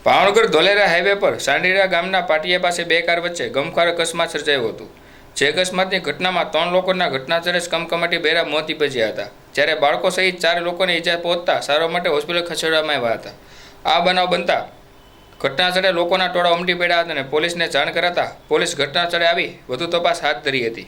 Bhavnagar Dholera highway પર સાંઢીડા ગામના પાટિયા પાસે બે કાર વચ્ચે ગમખ્વાર અકસ્માત સર્જાયો હતો। જે અકસ્માતની ઘટનામાં 3 લોકોના ઘટનાસ્થળે જ કમકમાટી બેરા મોત નીપજ્યા હતા, જ્યારે બાળકો સહિત 4 લોકોને ઈજા પહોંચતા સારવાર માટે હોસ્પિટલ ખસેડવામાં આવ્યા હતા। આ બનાવ બનતા ઘટનાસ્થળે લોકોના ટોળા ઉમટી પડ્યા હતા અને પોલીસને જાણ કરાતા પોલીસ ઘટનાસ્થળે આવી વધુ તપાસ હાથ ધરી હતી।